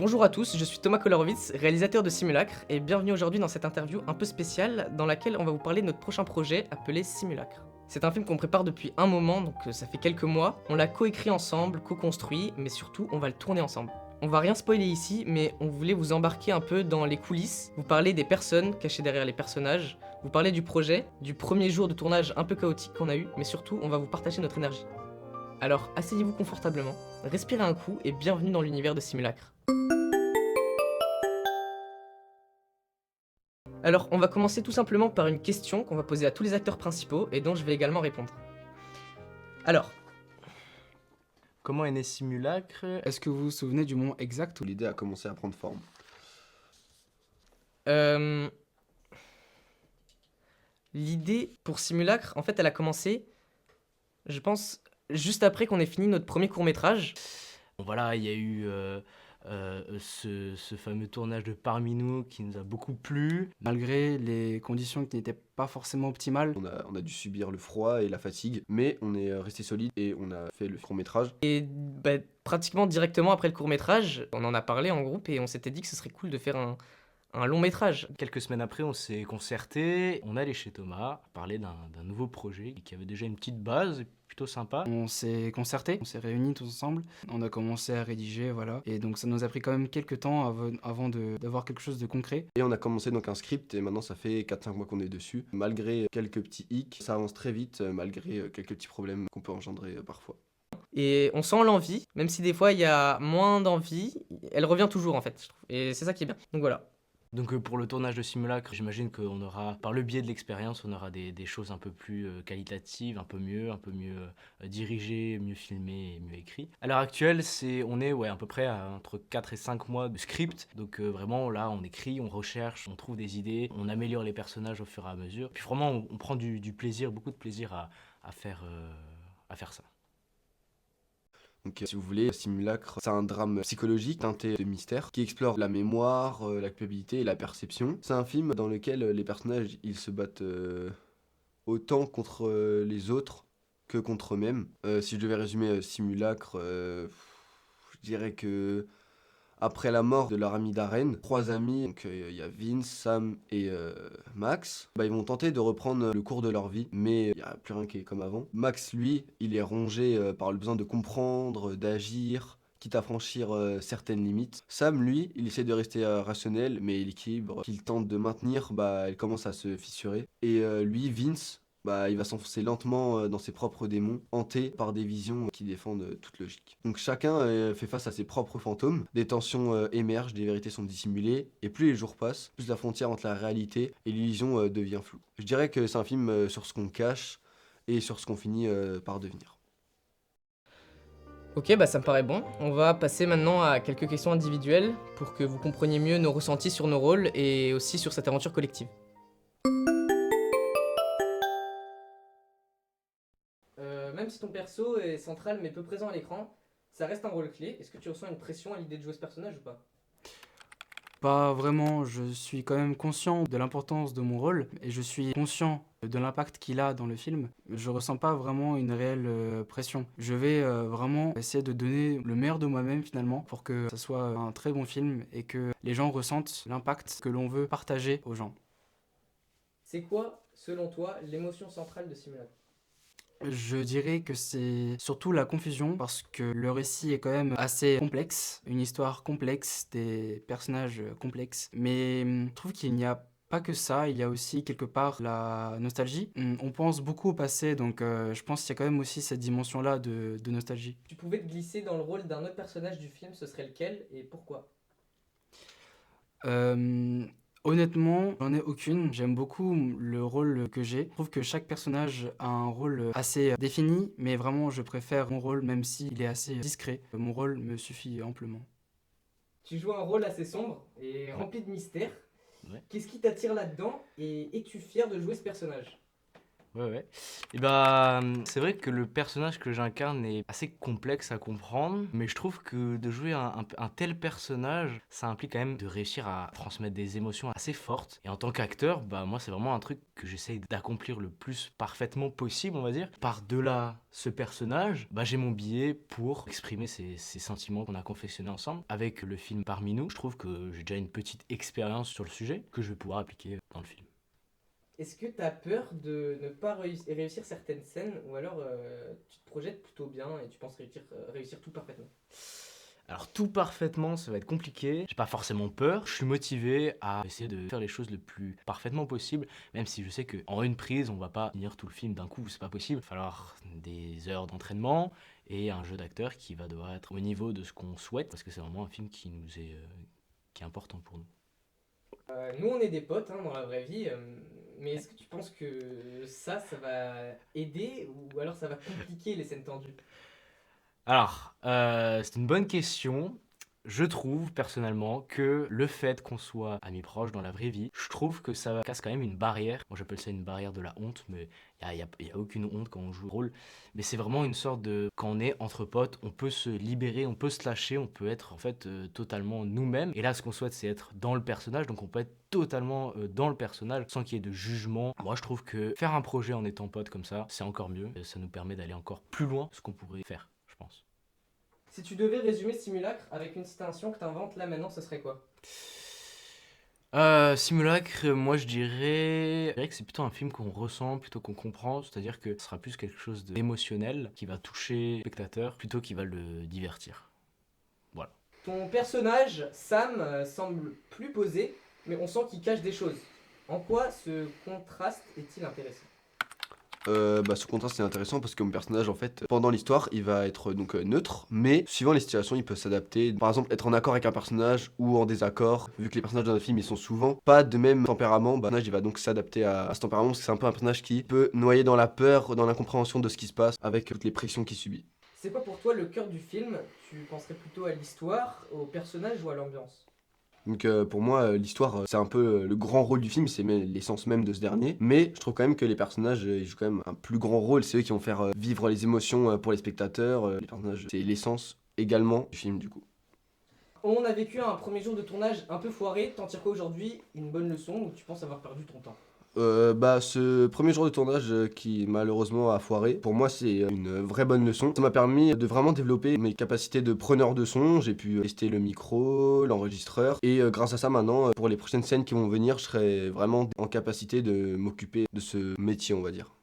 Bonjour à tous, je suis Thomas Kolorowitz, réalisateur de Simulacre, et bienvenue aujourd'hui dans cette interview un peu spéciale dans laquelle on va vous parler de notre prochain projet appelé Simulacre. C'est un film qu'on prépare depuis un moment, donc ça fait quelques mois. On l'a coécrit ensemble, co-construit, mais surtout on va le tourner ensemble. On va rien spoiler ici, mais on voulait vous embarquer un peu dans les coulisses, vous parler des personnes cachées derrière les personnages, vous parler du projet, du premier jour de tournage un peu chaotique qu'on a eu, mais surtout on va vous partager notre énergie. Alors asseyez-vous confortablement, respirez un coup et bienvenue dans l'univers de Simulacre. Alors, on va commencer tout simplement par une question qu'on va poser à tous les acteurs principaux et dont je vais également répondre. Alors, Comment est né Simulacre? Est-ce que vous vous souvenez du moment exact où L'idée a commencé à prendre forme. euh, l'idée pour Simulacre, en fait, elle a commencé, je pense, juste après qu'on ait fini notre premier court-métrage. Voilà, il y a eu ce fameux tournage de Parmi nous qui nous a beaucoup plu. malgré les conditions qui n'étaient pas forcément optimales? On a dû subir le froid et la fatigue, mais on est resté solide et on a fait le court-métrage. Et pratiquement directement après le court-métrage, on en a parlé en groupe et on s'était dit que ce serait cool de faire un long-métrage. Quelques semaines après, on s'est concerté, on allait chez Thomas parler d'un nouveau projet qui avait déjà une petite base plutôt sympa. On s'est concerté, on s'est réunis tous ensemble, on a commencé à rédiger, voilà. Et donc ça nous a pris quand même quelques temps avant d'avoir quelque chose de concret. Et on a commencé donc un script et maintenant ça fait 4-5 mois qu'on est dessus. Malgré quelques petits hicks, ça avance très vite, malgré quelques petits problèmes qu'on peut engendrer parfois. Et on sent l'envie, même si des fois il y a moins d'envie, elle revient toujours en fait, je trouve. Et c'est ça qui est bien. Donc voilà. Donc pour le tournage de Simulacre, j'imagine qu'on aura, par le biais de l'expérience, on aura des choses un peu plus qualitatives, un peu mieux dirigées, mieux filmées et mieux écrites. À l'heure actuelle, on est à peu près entre 4 et 5 mois de script. Donc vraiment là, on écrit, on recherche, on trouve des idées, on améliore les personnages au fur et à mesure. Puis vraiment, on prend du plaisir, beaucoup de plaisir à faire ça. Donc si vous voulez, Simulacre, c'est un drame psychologique teinté de mystère qui explore la mémoire, la culpabilité et la perception. C'est un film dans lequel les personnages, ils se battent autant contre les autres que contre eux-mêmes. Si je devais résumer Simulacre, je dirais que après la mort de leur ami Darren, trois amis, donc il y a Vince, Sam et Max, ils vont tenter de reprendre le cours de leur vie, mais il n'y a plus rien qui est comme avant. Max, lui, il est rongé par le besoin de comprendre, d'agir, quitte à franchir certaines limites. Sam, lui, il essaie de rester rationnel, mais l'équilibre qu'il tente de maintenir, elle commence à se fissurer. Et lui, Vince, il va s'enfoncer lentement dans ses propres démons, hanté par des visions qui défendent toute logique. Donc chacun fait face à ses propres fantômes, des tensions émergent, des vérités sont dissimulées, et plus les jours passent, plus la frontière entre la réalité et l'illusion devient floue. Je dirais que c'est un film sur ce qu'on cache et sur ce qu'on finit par devenir. Ok, ça me paraît bon. On va passer maintenant à quelques questions individuelles pour que vous compreniez mieux nos ressentis sur nos rôles et aussi sur cette aventure collective. Même si ton perso est central mais peu présent à l'écran, ça reste un rôle clé. Est-ce que tu ressens une pression à l'idée de jouer ce personnage ou pas? Pas vraiment, je suis quand même conscient de l'importance de mon rôle et je suis conscient de l'impact qu'il a dans le film. Je ressens pas vraiment une réelle pression. Je vais vraiment essayer de donner le meilleur de moi-même finalement pour que ça soit un très bon film et que les gens ressentent l'impact que l'on veut partager aux gens. C'est quoi, selon toi, l'émotion centrale de Simulacre? Je dirais que c'est surtout la confusion parce que le récit est quand même assez complexe, une histoire complexe, des personnages complexes, mais je trouve qu'il n'y a pas que ça, il y a aussi quelque part la nostalgie. On pense beaucoup au passé, donc je pense qu'il y a quand même aussi cette dimension-là de nostalgie. Tu pouvais te glisser dans le rôle d'un autre personnage du film, ce serait lequel et pourquoi? Euh, Honnêtement, j'en ai aucune. J'aime beaucoup le rôle que j'ai. Je trouve que chaque personnage a un rôle assez défini, mais vraiment, je préfère mon rôle, même s'il est assez discret. Mon rôle me suffit amplement. Tu joues un rôle assez sombre et rempli de mystères. Ouais. Qu'est-ce qui t'attire là-dedans et es-tu fier de jouer ce personnage? Ouais. Et c'est vrai que le personnage que j'incarne est assez complexe à comprendre, mais je trouve que de jouer un tel personnage, ça implique quand même de réussir à transmettre des émotions assez fortes. Et en tant qu'acteur, moi, c'est vraiment un truc que j'essaye d'accomplir le plus parfaitement possible, on va dire. Par-delà ce personnage, j'ai mon billet pour exprimer ces sentiments qu'on a confectionnés ensemble. Avec le film Parmi nous, je trouve que j'ai déjà une petite expérience sur le sujet que je vais pouvoir appliquer dans le film. Est-ce que tu as peur de ne pas réussir certaines scènes ou alors tu te projettes plutôt bien et tu penses réussir tout parfaitement? Alors tout parfaitement, ça va être compliqué. J'ai pas forcément peur. Je suis motivé à essayer de faire les choses le plus parfaitement possible, même si je sais que en une prise, on va pas finir tout le film d'un coup, c'est pas possible. Il va falloir des heures d'entraînement et un jeu d'acteur qui va devoir être au niveau de ce qu'on souhaite, parce que c'est vraiment un film qui est important pour nous. Nous, on est des potes dans la vraie vie, mais est-ce que tu penses que ça va aider ou alors ça va compliquer les scènes tendues? Alors, c'est une bonne question. Je trouve personnellement que le fait qu'on soit amis proches dans la vraie vie, je trouve que ça casse quand même une barrière. Moi j'appelle ça une barrière de la honte, mais y a aucune honte quand on joue le rôle. Mais c'est vraiment une sorte de... Quand on est entre potes, on peut se libérer, on peut se lâcher, on peut être en fait totalement nous-mêmes. Et là ce qu'on souhaite c'est être dans le personnage, donc on peut être totalement dans le personnage sans qu'il y ait de jugement. Moi je trouve que faire un projet en étant pote comme ça, c'est encore mieux. Ça nous permet d'aller encore plus loin de ce qu'on pourrait faire, je pense. Si tu devais résumer Simulacre avec une citation que tu inventes là maintenant, ce serait quoi? Simulacre, moi je dirais que c'est plutôt un film qu'on ressent plutôt qu'on comprend, c'est-à-dire que ce sera plus quelque chose d'émotionnel qui va toucher le spectateur plutôt qu'il va le divertir. Voilà. Ton personnage, Sam, semble plus posé, mais on sent qu'il cache des choses. En quoi ce contraste est-il intéressant? Ce contraste est intéressant parce que mon personnage, en fait, pendant l'histoire, il va être donc neutre, mais suivant les situations, il peut s'adapter. Par exemple, être en accord avec un personnage ou en désaccord. Vu que les personnages dans un film, ils sont souvent pas de même tempérament, le personnage, il va donc s'adapter à ce tempérament parce que c'est un peu un personnage qui peut noyer dans la peur, dans l'incompréhension de ce qui se passe avec toutes les pressions qu'il subit. C'est quoi pour toi le cœur du film? Tu penserais plutôt à l'histoire, au personnage ou à l'ambiance? Donc pour moi, l'histoire, c'est un peu le grand rôle du film, c'est l'essence même de ce dernier. Mais je trouve quand même que les personnages, ils jouent quand même un plus grand rôle. C'est eux qui vont faire vivre les émotions pour les spectateurs. Les personnages, c'est l'essence également du film du coup. On a vécu un premier jour de tournage un peu foiré. T'en tires quoi aujourd'hui? Une bonne leçon ou tu penses avoir perdu ton temps? Ce premier jour de tournage qui malheureusement a foiré, pour moi c'est une vraie bonne leçon. Ça m'a permis de vraiment développer mes capacités de preneur de son, j'ai pu tester le micro, l'enregistreur, et grâce à ça maintenant, pour les prochaines scènes qui vont venir, je serai vraiment en capacité de m'occuper de ce métier, on va dire.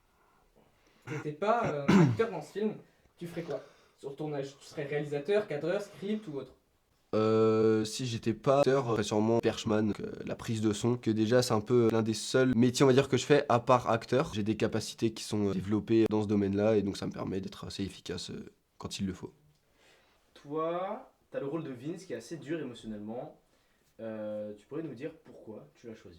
T'étais pas acteur dans ce film, tu ferais quoi sur le tournage? Tu serais réalisateur, cadreur, script ou autre? Si j'étais pas acteur, je serais sûrement perchman, donc, la prise de son, que déjà c'est un peu l'un des seuls métiers on va dire que je fais à part acteur. J'ai des capacités qui sont développées dans ce domaine-là et donc ça me permet d'être assez efficace quand il le faut. Toi, t'as le rôle de Vince qui est assez dur émotionnellement. Tu pourrais nous dire pourquoi tu l'as choisi?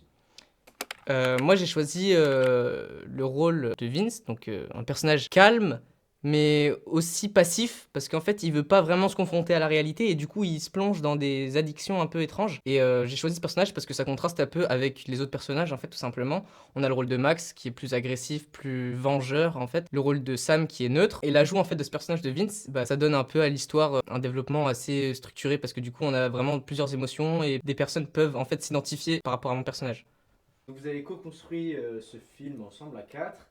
Moi j'ai choisi le rôle de Vince, donc un personnage calme, mais aussi passif, parce qu'en fait il veut pas vraiment se confronter à la réalité et du coup il se plonge dans des addictions un peu étranges. Et j'ai choisi ce personnage parce que ça contraste un peu avec les autres personnages en fait tout simplement. On a le rôle de Max qui est plus agressif, plus vengeur en fait, le rôle de Sam qui est neutre, et l'ajout en fait de ce personnage de Vince, ça donne un peu à l'histoire un développement assez structuré parce que du coup on a vraiment plusieurs émotions et des personnes peuvent en fait s'identifier par rapport à mon personnage. Donc vous avez co-construit ce film ensemble à 4.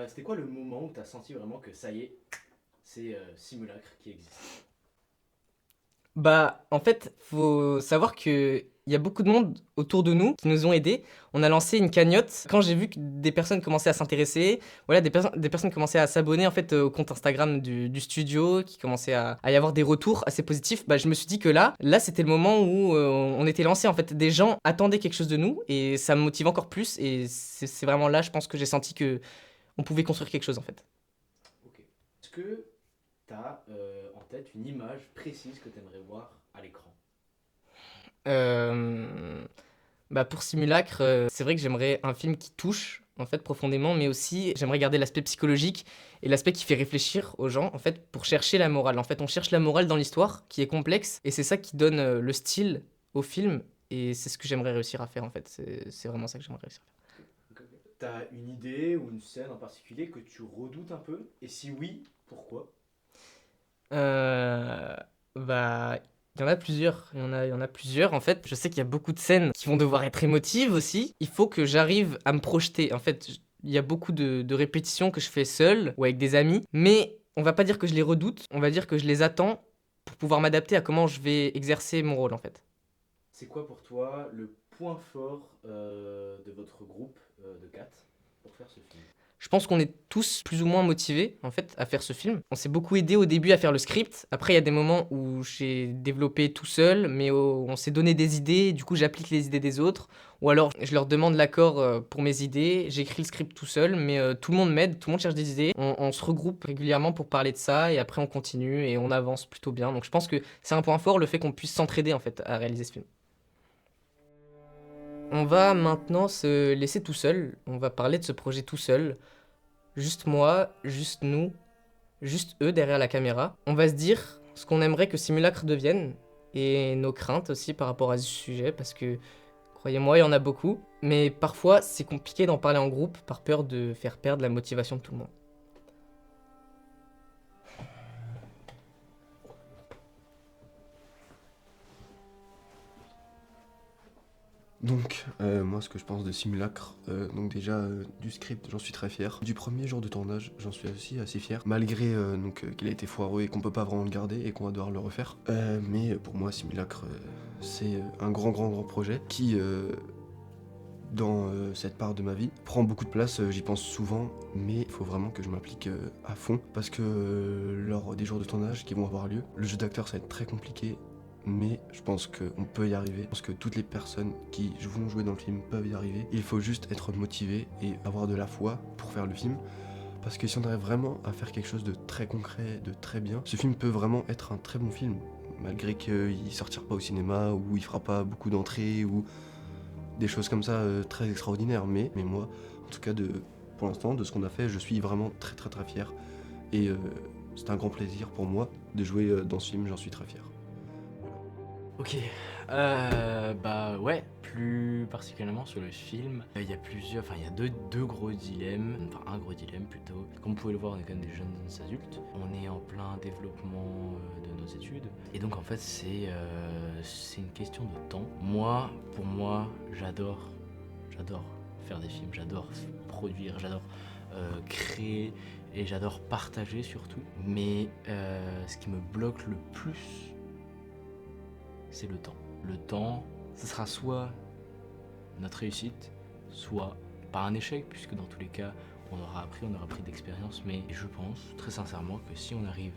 C'était quoi le moment où tu as senti vraiment que ça y est, c'est Simulacre qui existe? En fait, faut savoir que il y a beaucoup de monde autour de nous qui nous ont aidés. On a lancé une cagnotte. Quand j'ai vu que des personnes commençaient à s'intéresser, voilà, des personnes commençaient à s'abonner en fait au compte Instagram du studio, qui commençaient à y avoir des retours assez positifs. Je me suis dit que là, c'était le moment où on était lancé en fait. Des gens attendaient quelque chose de nous et ça me motive encore plus. Et c'est vraiment là, je pense que j'ai senti que on pouvait construire quelque chose en fait. Ok. Est-ce que tu as en tête une image précise que tu aimerais voir à l'écran? Pour Simulacre, c'est vrai que j'aimerais un film qui touche en fait profondément, mais aussi j'aimerais garder l'aspect psychologique et l'aspect qui fait réfléchir aux gens en fait pour chercher la morale. En fait, on cherche la morale dans l'histoire qui est complexe et c'est ça qui donne le style au film et c'est ce que j'aimerais réussir à faire en fait. C'est vraiment ça que j'aimerais réussir à faire. t'as une idée ou une scène en particulier que tu redoutes un peu? Et si oui, pourquoi? Bah, il y en a plusieurs. Il y en a plusieurs. En fait, je sais qu'il y a beaucoup de scènes qui vont devoir être émotives aussi. Il faut que j'arrive à me projeter. En fait, il y a beaucoup de répétitions que je fais seul ou avec des amis. Mais on va pas dire que je les redoute. On va dire que je les attends pour pouvoir m'adapter à comment je vais exercer mon rôle, en fait. C'est quoi pour toi le point fort de votre groupe de 4 pour faire ce film? Je pense qu'on est tous plus ou moins motivés en fait à faire ce film. On s'est beaucoup aidé au début à faire le script. Après, il y a des moments où j'ai développé tout seul, mais on s'est donné des idées. Du coup, j'applique les idées des autres. Ou alors, je leur demande l'accord pour mes idées. J'écris le script tout seul, mais tout le monde m'aide, tout le monde cherche des idées. On se regroupe régulièrement pour parler de ça, et après on continue et on avance plutôt bien. Donc, je pense que c'est un point fort le fait qu'on puisse s'entraider en fait à réaliser ce film. On va maintenant se laisser tout seul. On va parler de ce projet tout seul. Juste moi, juste nous, juste eux derrière la caméra. On va se dire ce qu'on aimerait que Simulacre devienne et nos craintes aussi par rapport à ce sujet parce que, croyez-moi, il y en a beaucoup. Mais parfois, c'est compliqué d'en parler en groupe par peur de faire perdre la motivation de tout le monde. Donc, moi, ce que je pense de Simulacre, donc déjà, du script, j'en suis très fier. Du premier jour de tournage, j'en suis aussi assez fier, malgré qu'il a été foireux et qu'on peut pas vraiment le garder et qu'on va devoir le refaire. Mais pour moi, Simulacre, c'est un grand projet qui, dans cette part de ma vie, prend beaucoup de place, j'y pense souvent, mais il faut vraiment que je m'applique à fond, parce que lors des jours de tournage qui vont avoir lieu, le jeu d'acteur, ça va être très compliqué. Mais je pense qu'on peut y arriver. Je pense que toutes les personnes qui vont jouer dans le film peuvent y arriver. Il faut juste être motivé et avoir de la foi pour faire le film. Parce que si on arrive vraiment à faire quelque chose de très concret, de très bien, ce film peut vraiment être un très bon film. Malgré qu'il sortira pas au cinéma, ou il fera pas beaucoup d'entrées, ou des choses comme ça très extraordinaires. Mais moi, en tout cas, pour l'instant, de ce qu'on a fait, je suis vraiment très fier. Et c'est un grand plaisir pour moi de jouer dans ce film, j'en suis très fier. Ok, bah ouais, plus particulièrement sur le film, il y a deux gros dilemmes, enfin un gros dilemme plutôt. Comme vous pouvez le voir, on est quand même des jeunes adultes, on est en plein développement de nos études, et donc en fait c'est une question de temps. Pour moi, j'adore faire des films, j'adore produire, j'adore créer, et j'adore partager surtout, mais ce qui me bloque le plus, c'est le temps. Le temps, ce sera soit notre réussite, soit pas un échec, puisque dans tous les cas, on aura pris d'expérience, mais je pense très sincèrement que si on arrive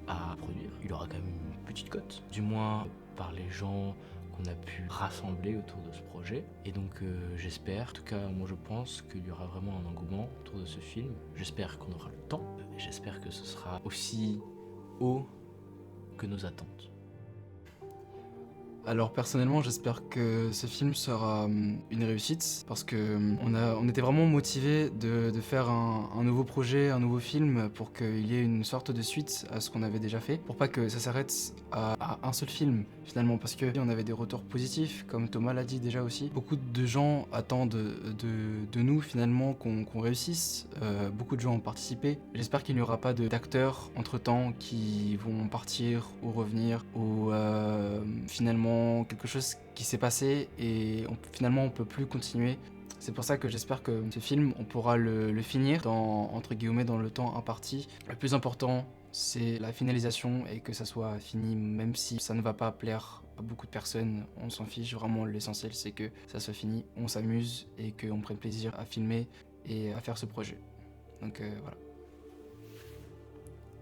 à produire, il aura quand même une petite cote, du moins par les gens qu'on a pu rassembler autour de ce projet. Et donc j'espère, en tout cas moi je pense qu'il y aura vraiment un engouement autour de ce film. J'espère qu'on aura le temps, et j'espère que ce sera aussi haut que nos attentes. Alors personnellement, j'espère que ce film sera une réussite parce que on était vraiment motivés de faire un nouveau projet, un nouveau film pour qu'il y ait une sorte de suite à ce qu'on avait déjà fait, pour pas que ça s'arrête à un seul film finalement, parce que on avait des retours positifs, comme Thomas l'a dit déjà aussi. Beaucoup de gens attendent de nous finalement qu'on réussisse. Beaucoup de gens ont participé. J'espère qu'il n'y aura pas d'acteurs entre-temps qui vont partir ou revenir, ou finalement quelque chose qui s'est passé et finalement on peut plus continuer. C'est pour ça que j'espère que ce film, on pourra le finir entre guillemets dans le temps imparti. Le plus important, c'est la finalisation et que ça soit fini, même si ça ne va pas plaire à beaucoup de personnes, on s'en fiche. Vraiment, l'essentiel c'est que ça soit fini, on s'amuse et qu'on prenne plaisir à filmer et à faire ce projet. Donc voilà.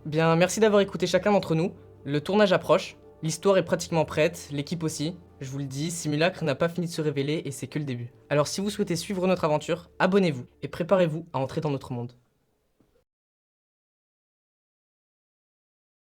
Bien, merci d'avoir écouté chacun d'entre nous. Le tournage approche. L'histoire est pratiquement prête, l'équipe aussi. Je vous le dis, Simulacre n'a pas fini de se révéler et c'est que le début. Alors si vous souhaitez suivre notre aventure, abonnez-vous et préparez-vous à entrer dans notre monde.